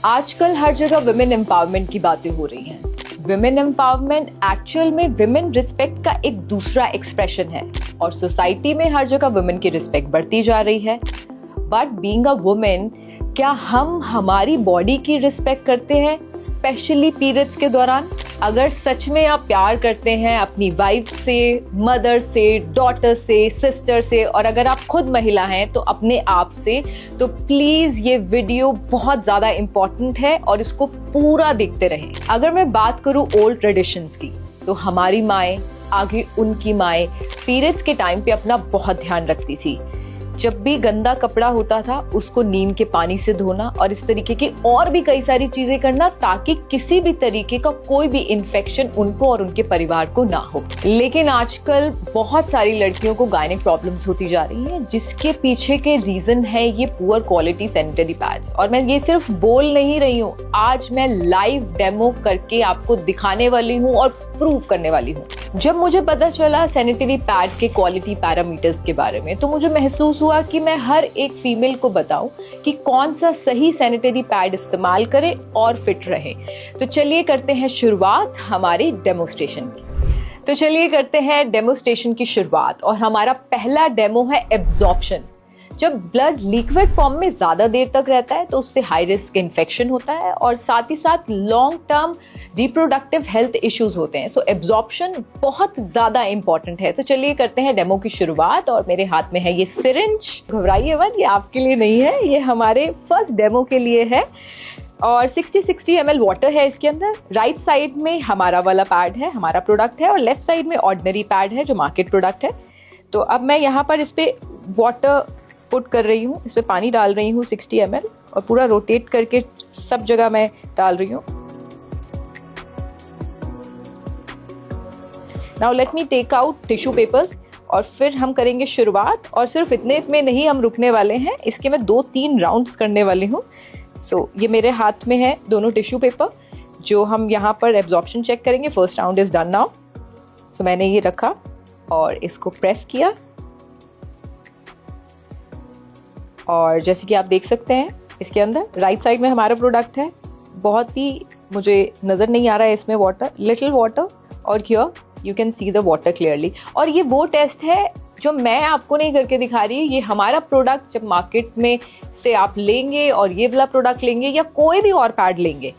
आजकल हर जगह women empowerment की बातें हो रही हैं। विमेन एम्पावरमेंट एक्चुअल में विमेन रिस्पेक्ट का एक दूसरा एक्सप्रेशन है और सोसाइटी में हर जगह विमेन की रिस्पेक्ट बढ़ती जा रही है। बट बीइंग अ वुमेन, क्या हम हमारी बॉडी की रिस्पेक्ट करते हैं, स्पेशली पीरियड्स के दौरान? अगर सच में आप प्यार करते हैं अपनी वाइफ से, मदर से, डॉटर से, सिस्टर से, और अगर आप खुद महिला हैं तो अपने आप से, तो प्लीज ये वीडियो बहुत ज्यादा इंपॉर्टेंट है और इसको पूरा देखते रहें। अगर मैं बात करूं ओल्ड ट्रेडिशंस की, तो हमारी माएं, आगे उनकी माएं पीरियड्स के टाइम पे अपना बहुत ध्यान रखती थी। जब भी गंदा कपड़ा होता था उसको नीम के पानी से धोना और इस तरीके की और भी कई सारी चीजें करना, ताकि किसी भी तरीके का कोई भी इन्फेक्शन उनको और उनके परिवार को ना हो। लेकिन आजकल बहुत सारी लड़कियों को गायनिक प्रॉब्लम्स होती जा रही हैं, जिसके पीछे के रीजन है ये पुअर क्वालिटी सैनिटरी पैड्स। और मैं ये सिर्फ बोल नहीं रही हूँ, आज मैं लाइव डेमो करके आपको दिखाने वाली हूँ और प्रूव करने वाली हूँ। जब मुझे पता चला सैनिटरी पैड के क्वालिटी पैरामीटर्स के बारे में, तो मुझे महसूस हुआ कि मैं हर एक फीमेल को बताऊं कि कौन सा सही सैनिटरी पैड इस्तेमाल करे और फिट रहे। तो चलिए करते हैं शुरुआत हमारी डेमोस्ट्रेशन की। शुरुआत और हमारा पहला डेमो है एब्जॉर्प्शन। जब ब्लड लिक्विड फॉर्म में ज्यादा देर तक रहता है तो उससे हाई रिस्क इन्फेक्शन होता है और साथ ही साथ long term reproductive health issues होते हैं। सो एब्जॉर्प्शन बहुत ज्यादा इंपॉर्टेंट है। तो चलिए करते हैं डेमो की शुरुआत। और मेरे हाथ में है ये सिरिंज। घबराइए मत, ये आपके लिए नहीं है, ये हमारे फर्स्ट डेमो के लिए है। और 60 ml वाटर है इसके अंदर। राइट साइड में हमारा वाला पैड है, हमारा प्रोडक्ट है, और लेफ्ट साइड में ऑर्डिनरी पैड है जो मार्केट प्रोडक्ट है। तो अब मैं यहाँ पर इस पे वाटर पुट कर रही हूँ, इस पे पानी डाल रही हूँ 60 ml, और पूरा रोटेट करके सब जगह मैं डाल रही हूँ। Now let me take out tissue papers और फिर हम करेंगे शुरुआत। और सिर्फ इतने में नहीं हम रुकने वाले हैं, इसके मैं 2-3 राउंड्स करने वाली हूँ। सो ये मेरे हाथ में है दोनों टिश्यू पेपर, जो हम यहाँ पर एब्जॉर्प्शन चेक करेंगे। First round is done now. So मैंने ये रखा और इसको प्रेस किया, और जैसे कि आप देख सकते हैं इसके अंदर राइट साइड में हमारा प्रोडक्ट है। बहुत ही मुझे नज़र नहीं आ रहा है इसमें वाटर, लिटिल वाटर, और here you can see the water clearly. और ये वो टेस्ट है जो मैं आपको नहीं करके दिखा रही, ये हमारा प्रोडक्ट जब मार्केट में से आप लेंगे और ये वाला प्रोडक्ट लेंगे या कोई भी और पैड लेंगे,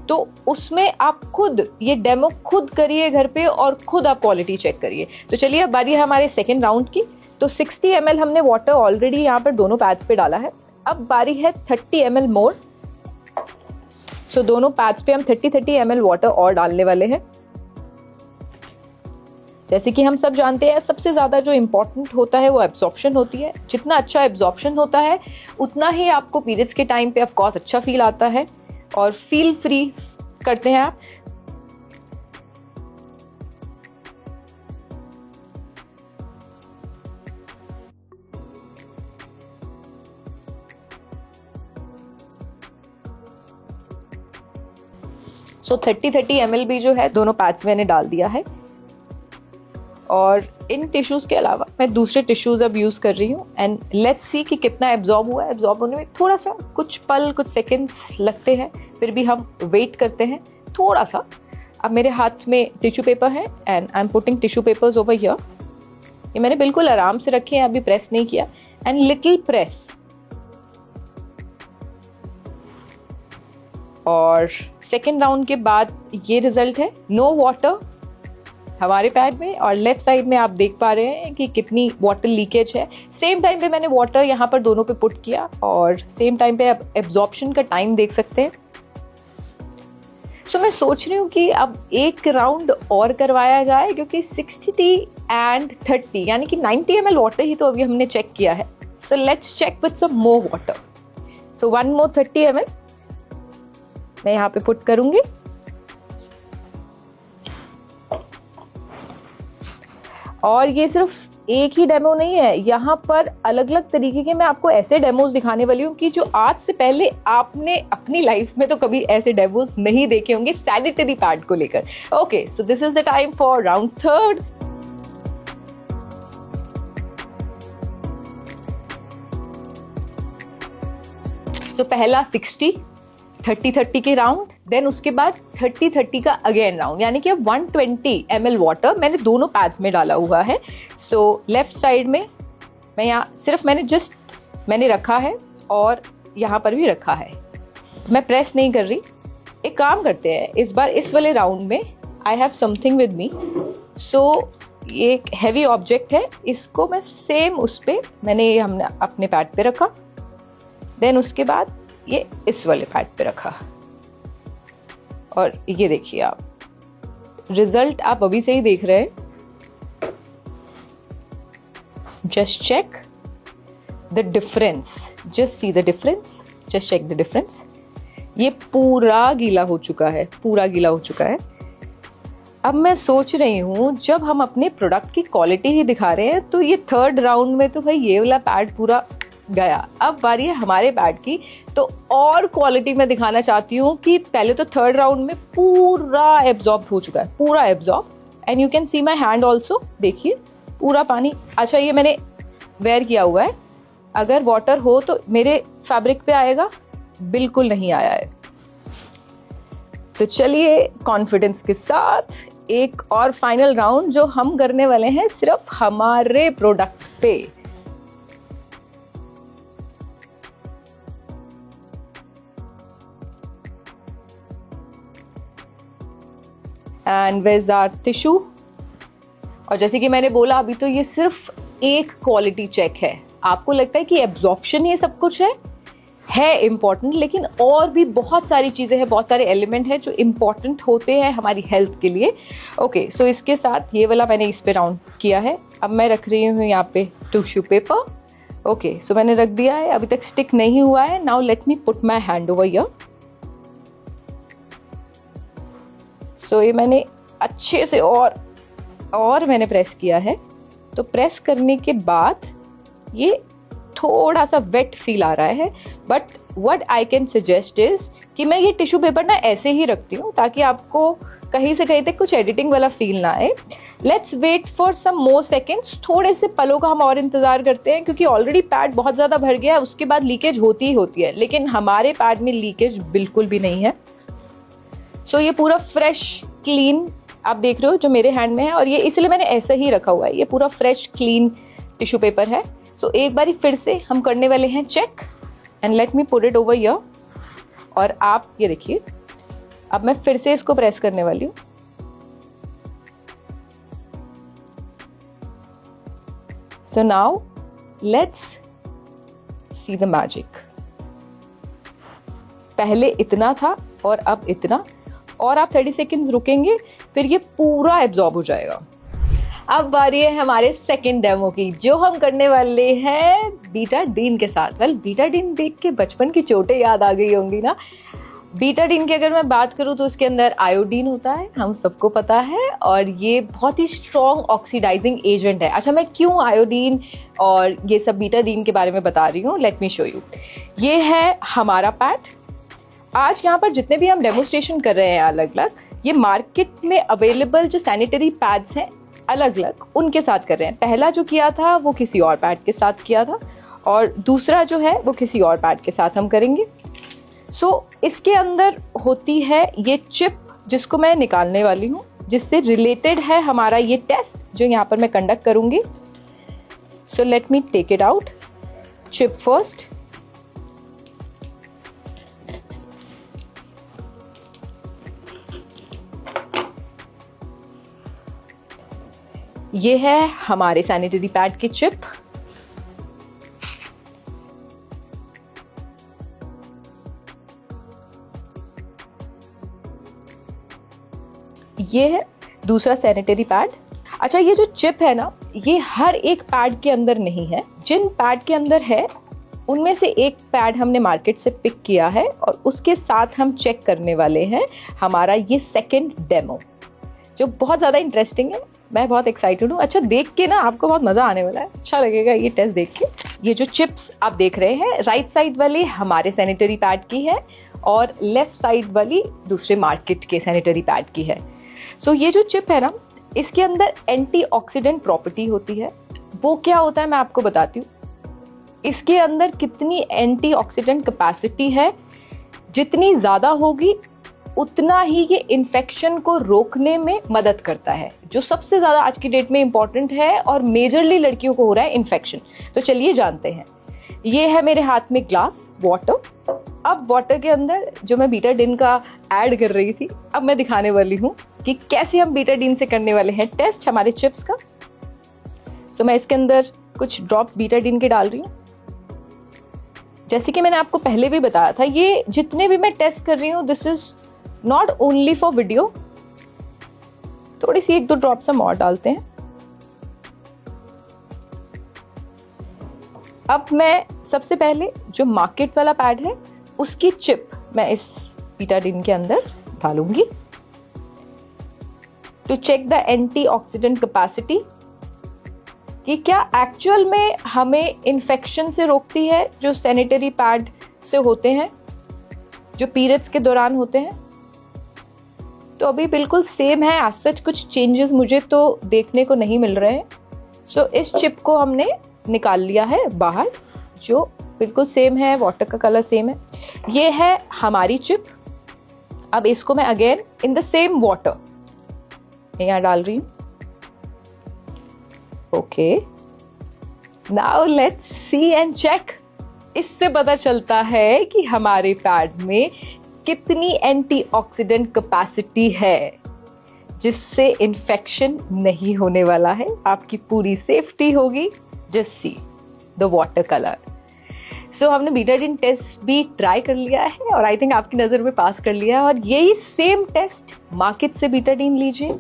तो उसमें आप खुद ये डेमो खुद करिए घर पे और खुद आप क्वालिटी चेक करिए। तो चलिए अब बारी है हमारे सेकेंड राउंड की। तो 60 ml हमने वाटर ऑलरेडी यहाँ पर दोनों पैड्स पे डाला है। अब बारी है 30 ml मोर। सो दोनों पैड्स पे हम 30 ml वाटर और डालने वाले हैं। जैसे कि हम सब जानते हैं, सबसे ज्यादा जो इम्पोर्टेंट होता है वो एब्जॉर्प्शन होती है। जितना अच्छा एब्जॉर्प्शन होता है उतना ही आपको पीरियड्स के टाइम पे ऑफ कोर्स अच्छा फील आता है और फील फ्री करते हैं आप। सो 30 ml भी जो है दोनों पैड्स मैंने डाल दिया है। और इन टिश्यूज के अलावा मैं दूसरे टिश्यूज अब यूज कर रही हूँ, एंड लेट्स सी कि कितना एब्जॉर्ब हुआ है। एब्जॉर्ब होने में थोड़ा सा कुछ पल, कुछ सेकेंड्स लगते हैं, फिर भी हम वेट करते हैं थोड़ा सा। अब मेरे हाथ में टिश्यू पेपर है and I am putting tissue papers over here. ये मैंने बिल्कुल आराम से रखे हैं, अभी प्रेस नहीं किया, एंड लिटिल प्रेस। और सेकेंड राउंड के बाद ये रिजल्ट है, नो वाटर हमारे पैड में, और लेफ्ट साइड में आप देख पा रहे हैं कि कितनी वाटर लीकेज है। सेम टाइम पे मैंने वाटर यहाँ पर दोनों पे पुट किया, और सेम टाइम पे आप एब्जॉर्प्शन का टाइम देख सकते हैं। सो मैं सोच रही हूँ कि अब एक राउंड और करवाया जाए, क्योंकि 60 and 30 यानी कि 90 ml वाटर ही तो अभी हमने चेक किया है। So let's check with some more water. So 1 more 30 ml मैं यहाँ पे पुट करूंगी। और ये सिर्फ एक ही डेमो नहीं है, यहाँ पर अलग अलग तरीके के मैं आपको ऐसे डेमोज दिखाने वाली हूँ कि जो आज से पहले आपने अपनी लाइफ में तो कभी ऐसे डेमोज नहीं देखे होंगे सैनिटरी पैड को लेकर। Okay, so this is the time for round third. So पहला 60, 30-30 के राउंड, देन उसके बाद 30-30 का अगेन राउंड, यानी कि अब 120 ml वाटर मैंने दोनों पैड्स में डाला हुआ है। सो लेफ्ट साइड में मैं यहाँ सिर्फ मैंने रखा है और यहाँ पर भी रखा है, मैं प्रेस नहीं कर रही। एक काम करते हैं, इस बार इस वाले राउंड में I have something with me. So ये एक हैवी ऑब्जेक्ट है, इसको मैं सेम उस पे हमने अपने पैड पे रखा, देन उसके बाद ये इस वाले पैड पे रखा, और ये देखिए आप रिजल्ट आप अभी से ही देख रहे हैं। Just check the difference, just see the difference, just check the difference. ये पूरा गीला हो चुका है, पूरा गीला हो चुका है। अब मैं सोच रही हूँ जब हम अपने प्रोडक्ट की क्वालिटी ही दिखा रहे हैं, तो ये थर्ड राउंड में तो भाई ये वाला पैड पूरा गया। अब बारी है हमारे पैड की, तो और क्वालिटी में दिखाना चाहती हूँ कि पहले तो थर्ड राउंड में पूरा एब्जॉर्ब हो चुका है, पूरा absorb, and you can see my hand also, देखिए पूरा पानी। अच्छा, ये मैंने वेयर किया हुआ है, अगर वाटर हो तो मेरे फैब्रिक पे आएगा, बिल्कुल नहीं आया है। तो चलिए कॉन्फिडेंस के साथ एक और फाइनल राउंड जो हम करने वाले हैं सिर्फ हमारे प्रोडक्ट पे। And where's our tissue. और जैसे कि मैंने बोला अभी, तो ये सिर्फ एक क्वालिटी चेक है। आपको लगता है कि एब्जॉर्प्शन ये सब कुछ है इम्पॉर्टेंट, लेकिन और भी बहुत सारी चीज़ें हैं, बहुत सारे एलिमेंट हैं जो इम्पॉर्टेंट होते हैं हमारी हेल्थ के लिए। ओके, सो इसके साथ ये वाला मैंने इस पे राउंड किया है। अब मैं रख रही हूँ यहाँ पे टिश्यू पेपर। ओके, सो मैंने रख दिया है, अभी तक स्टिक नहीं हुआ है। Now let me put my hand over here. So ये मैंने अच्छे से और मैंने प्रेस किया है। तो प्रेस करने के बाद ये थोड़ा सा वेट फील आ रहा है, but what I can suggest is कि मैं ये टिश्यू पेपर ना ऐसे ही रखती हूँ ताकि आपको कहीं से कहीं तक कुछ एडिटिंग वाला फील ना आए। Let's wait for some more seconds, थोड़े से पलों का हम और इंतजार करते हैं, क्योंकि ऑलरेडी पैड बहुत ज़्यादा भर गया है, उसके बाद लीकेज होती ही होती है, लेकिन हमारे पैड में लीकेज बिल्कुल भी नहीं है। सो ये पूरा फ्रेश क्लीन आप देख रहे हो जो मेरे हैंड में है, और ये इसलिए मैंने ऐसे ही रखा हुआ है। ये पूरा फ्रेश क्लीन टिश्यू पेपर है। सो एक बारी फिर से हम करने वाले हैं check, and let me put it over here. और आप ये देखिए, अब मैं फिर से इसको प्रेस करने वाली हूँ। So now let's see the magic. पहले इतना था और अब इतना, और आप 30 सेकेंड्स रुकेंगे, फिर ये पूरा एब्जॉर्ब हो जाएगा। अब बारी है हमारे सेकंड डेमो की, जो हम करने वाले हैं बीटाडीन के साथ। वेल, बीटाडीन देख के बचपन की चोटें याद आ गई होंगी ना। बीटाडीन की अगर मैं बात करूँ तो उसके अंदर आयोडीन होता है, हम सबको पता है, और ये बहुत ही स्ट्रॉन्ग ऑक्सीडाइजिंग एजेंट है। अच्छा, मैं क्यों आयोडीन और ये सब बीटाडीन के बारे में बता रही हूँ, लेट मी शो यू। ये है हमारा पैड। आज यहाँ पर जितने भी हम डेमोस्ट्रेशन कर रहे हैं अलग अलग, ये मार्केट में अवेलेबल जो सैनिटरी पैड्स हैं अलग अलग, उनके साथ कर रहे हैं। पहला जो किया था वो किसी और पैड के साथ किया था, और दूसरा जो है वो किसी और पैड के साथ हम करेंगे। सो इसके अंदर होती है ये चिप, जिसको मैं निकालने वाली हूँ, जिससे रिलेटेड है हमारा ये टेस्ट जो यहाँ पर मैं कंडक्ट करूँगी। So let me take it out. Chip first. ये है हमारे सैनिटरी पैड की चिप। ये है दूसरा सैनिटरी पैड। अच्छा, ये जो चिप है ना, ये हर एक पैड के अंदर नहीं है। जिन पैड के अंदर है उनमें से एक पैड हमने मार्केट से पिक किया है, और उसके साथ हम चेक करने वाले हैं हमारा ये सेकंड डेमो, जो बहुत ज़्यादा इंटरेस्टिंग है। मैं बहुत एक्साइटेड हूँ। अच्छा, देख के ना आपको बहुत मज़ा आने वाला है, अच्छा लगेगा ये टेस्ट देख के। ये जो चिप्स आप देख रहे हैं, राइट साइड वाली हमारे सैनिटरी पैड की है, और लेफ्ट साइड वाली दूसरे मार्केट के सैनिटरी पैड की है। सो ये जो चिप है ना, इसके अंदर एंटीऑक्सीडेंट प्रॉपर्टी होती है। वो क्या होता है मैं आपको बताती हूँ। इसके अंदर कितनी एंटीऑक्सीडेंट कैपेसिटी है जितनी ज़्यादा होगी उतना ही ये इन्फेक्शन को रोकने में मदद करता है, जो सबसे ज़्यादा आज की डेट में इम्पॉर्टेंट है और मेजरली लड़कियों को हो रहा है इन्फेक्शन। तो चलिए जानते हैं। ये है मेरे हाथ में ग्लास वाटर। अब वाटर के अंदर जो मैं बीटाडीन का ऐड कर रही थी, अब मैं दिखाने वाली हूँ कि कैसे हम बीटाडीन से करने वाले हैं टेस्ट हमारे चिप्स का। तो मैं इसके अंदर कुछ ड्रॉप्स बीटाडीन के डाल रही हूँ। जैसे कि मैंने आपको पहले भी बताया था, ये जितने भी मैं टेस्ट कर रही हूँ this is not only for video. थोड़ी सी 1-2 ड्रॉप्स हम और डालते हैं। अब मैं सबसे पहले जो मार्केट वाला पैड है उसकी चिप मैं इस बीटाडीन के अंदर डालूंगी to check the antioxidant capacity, कि क्या एक्चुअल में हमें इन्फेक्शन से रोकती है जो सैनिटरी पैड से होते हैं, जो पीरियड्स के दौरान होते हैं। तो अभी बिल्कुल सेम है, आज सच कुछ चेंजेस मुझे तो देखने को नहीं मिल रहे हैं। सो इस चिप को हमने निकाल लिया है बाहर, जो बिल्कुल सेम है, वाटर का कलर सेम है। ये है हमारी चिप। अब इसको मैं again in the same water यहाँ डाल रही हूँ। Okay, now let's see and check. इससे पता चलता है कि हमारे पैड में कितनी एंटीऑक्सीडेंट कैपेसिटी है, जिससे इन्फेक्शन नहीं होने वाला है, आपकी पूरी सेफ्टी होगी। Just see the water colour. So हमने बीटाडीन टेस्ट भी ट्राई कर लिया है और आई थिंक आपकी नज़र में पास कर लिया है। और यही सेम टेस्ट मार्केट से बीटाडीन लीजिए,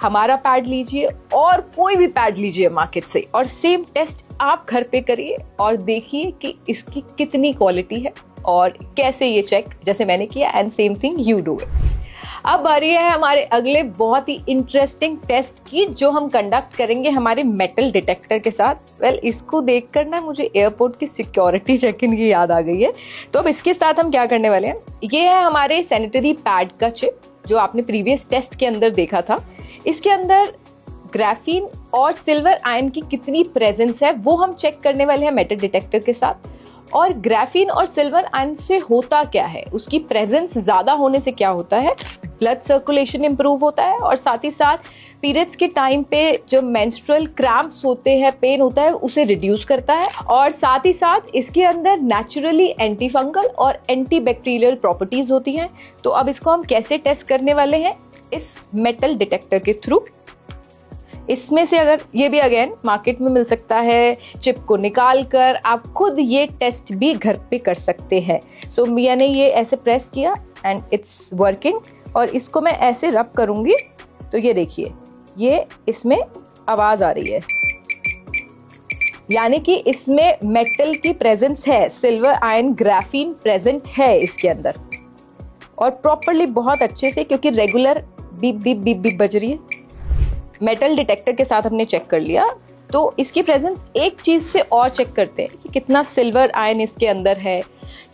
हमारा पैड लीजिए और कोई भी पैड लीजिए मार्केट से, और सेम टेस्ट आप घर पे करिए और देखिए कि इसकी कितनी क्वालिटी है और कैसे ये चेक जैसे मैंने किया, and same thing you do it. अब बारी है हमारे अगले बहुत ही इंटरेस्टिंग टेस्ट की, जो हम कंडक्ट करेंगे हमारे मेटल डिटेक्टर के साथ। वेल, इसको देखकर ना मुझे एयरपोर्ट की सिक्योरिटी चेक इन की याद आ गई है। तो अब इसके साथ हम क्या करने वाले हैं, ये है हमारे सैनिटरी पैड का चिप जो आपने प्रीवियस टेस्ट के अंदर देखा था। इसके अंदर ग्राफीन और सिल्वर आयन की कितनी प्रेजेंस है वो हम चेक करने वाले हैं मेटल डिटेक्टर के साथ। और ग्राफीन और सिल्वर आयन से होता क्या है, उसकी प्रेजेंस ज्यादा होने से क्या होता है, ब्लड सर्कुलेशन इंप्रूव होता है और साथ ही साथ पीरियड्स के टाइम पे जो मेंस्ट्रुअल क्रैम्प्स होते हैं, पेन होता है, उसे रिड्यूस करता है। और साथ ही साथ इसके अंदर नेचुरली एंटी फंगल और एंटी बैक्टीरियल प्रॉपर्टीज होती हैं। तो अब इसको हम कैसे टेस्ट करने वाले हैं, इस मेटल डिटेक्टर के थ्रू। इसमें से अगर ये भी अगेन मार्केट में मिल सकता है, चिप को निकाल कर आप खुद ये टेस्ट भी घर पे कर सकते हैं। सो मैंने ये ऐसे प्रेस किया एंड इट्स वर्किंग, और इसको मैं ऐसे रब करूंगी तो ये देखिए, ये इसमें आवाज आ रही है, यानी कि इसमें मेटल की प्रेजेंस है, सिल्वर आयन ग्राफीन प्रेजेंट है इसके अंदर, और प्रॉपरली बहुत अच्छे से, क्योंकि regular beep beep beep beep बज रही है। मेटल डिटेक्टर के साथ हमने चेक कर लिया, तो इसकी प्रेजेंस एक चीज से और चेक करते हैं कि कितना सिल्वर आयन इसके अंदर है,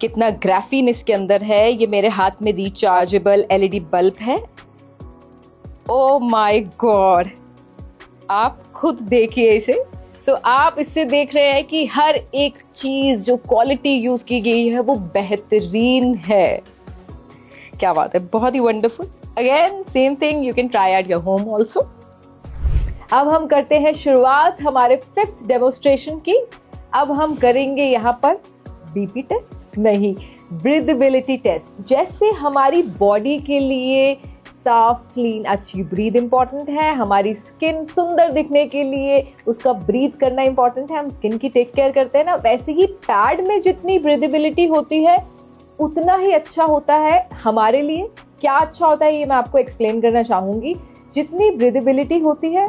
कितना ग्राफीन इसके अंदर है। ये मेरे हाथ में रिचार्जेबल एलईडी बल्ब है। ओ माय गॉड, आप खुद देखिए इसे। सो आप इससे देख रहे हैं कि हर एक चीज जो क्वालिटी यूज की गई है वो बेहतरीन है। क्या बात है, बहुत ही wonderful. Again same thing you can try at your home also. अब हम करते हैं शुरुआत हमारे 5th डेमोस्ट्रेशन की। अब हम करेंगे यहाँ पर बीपी टेस्ट नहीं, ब्रीदेबिलिटी टेस्ट। जैसे हमारी बॉडी के लिए साफ, क्लीन, अच्छी ब्रीथ इंपॉर्टेंट है, हमारी स्किन सुंदर दिखने के लिए उसका ब्रीथ करना इंपॉर्टेंट है, हम स्किन की टेक केयर करते हैं ना, वैसे ही पैड में जितनी ब्रीदेबिलिटी होती है उतना ही अच्छा होता है हमारे लिए। क्या अच्छा होता है ये मैं आपको एक्सप्लेन करना चाहूँगी। जितनी ब्रीदेबिलिटी होती है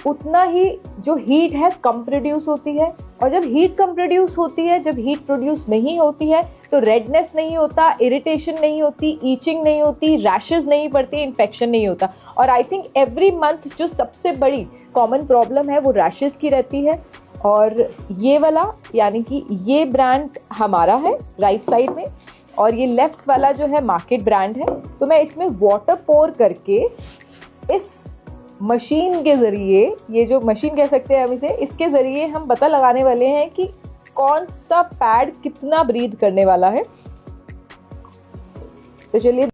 उतना ही जो हीट है कम प्रोड्यूस होती है, और जब हीट कम प्रोड्यूस होती है, जब हीट प्रोड्यूस नहीं होती है तो रेडनेस नहीं होता, इरिटेशन नहीं होती, ईचिंग नहीं होती, रैशेस नहीं पड़ती, इन्फेक्शन नहीं होता। और आई थिंक एवरी मंथ जो सबसे बड़ी कॉमन प्रॉब्लम है वो रैशेस की रहती है। और ये वाला यानी कि ये ब्रांड हमारा है राइट साइड में, और ये लेफ्ट वाला जो है मार्केट ब्रांड है। तो मैं इसमें वाटर पोर करके इस मशीन के जरिए, ये जो मशीन कह सकते हैं हम इसे, इसके जरिए हम पता लगाने वाले हैं कि कौन सा पैड कितना ब्रीथ करने वाला है। तो चलिए